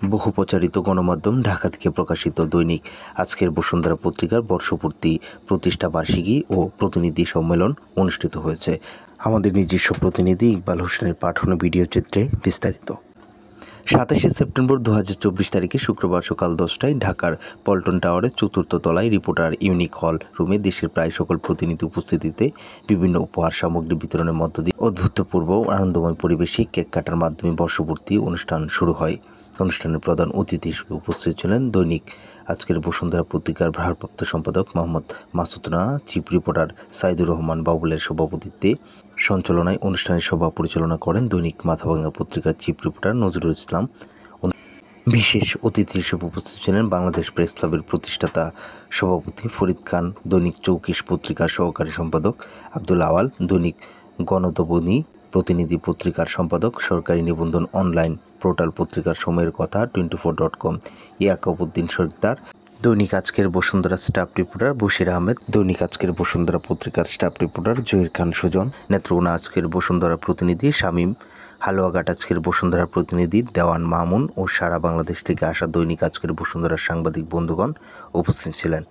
বহু প্রচারিত গণমাধ্যম ঢাকা থেকে প্রকাশিত দৈনিক আজকের বসুন্ধরা পত্রিকার বর্ষপূর্তি প্রতিষ্ঠা বার্ষিকী ও প্রতিনিধি সম্মেলন অনুষ্ঠিত হয়েছে। আমাদের নিজস্ব প্রতিনিধি ইকবাল হোসেনের পাঠানো ভিডিও চিত্রে বিস্তারিত। 27শে সেপ্টেম্বর 2024 তারিখে শুক্রবার সকাল 10টায় ঢাকার পল্টন টাওয়ারের চতুর্থ তলায় রিপোর্টার ইউনিক হল রুমে দেশের প্রায় সকল প্রতিনিধি উপস্থিতিতে বিভিন্ন উপহার সামগ্রী বিতরণের মধ্য দিয়ে অভূতপূর্ব আনন্দময় পরিবেশে কেক কাটার মাধ্যমে বর্ষপূর্তি অনুষ্ঠান শুরু হয়। অনুষ্ঠানের প্রধান অতিথি হিসেবে উপস্থিত ছিলেন দৈনিক আজকের বসুন্ধরা পত্রিকার ভারপ্রাপ্ত সম্পাদক মোহাম্মদ মাসুদ রানা, চিফ রিপোর্টার সাইদুর রহমান বাবুলের সভাপতিত্বে সঞ্চালনায় অনুষ্ঠানের সভা পরিচালনা করেন দৈনিক মাথাভাঙ্গা পত্রিকার চিফ রিপোর্টার নজরুল ইসলাম। বিশেষ অতিথি হিসেবে উপস্থিত ছিলেন বাংলাদেশ প্রেস ক্লাবের প্রতিষ্ঠাতা সভাপতি ফরিদ খান, দৈনিক চৌকিশ পত্রিকার সহকারী সম্পাদক আব্দুল আওয়াল, দৈনিক গণতবনী প্রতিনিধি পত্রিকার সম্পাদক, সরকারি নিবন্ধন অনলাইন পোর্টাল পত্রিকার সময়ের কথা 24.com ইয়াকুবউদ্দিন সরদার, দৈনিক আজকের বসুন্ধরা স্টাফ রিপোর্টার বশির আহমেদ, দৈনিক আজকের বসুন্ধরা পত্রিকার স্টাফ রিপোর্টার জহির খান সুজন, নেত্রকোনা আজকের বসুন্ধরা প্রতিনিধি শামীম, হালুয়াঘাট আজকের বসুন্ধরা প্রতিনিধি দেওয়ান মামুন ও সারা বাংলাদেশ থেকে আসা দৈনিক আজকের বসুন্ধরার সাংবাদিক বন্ধুগণ উপস্থিত ছিলেন।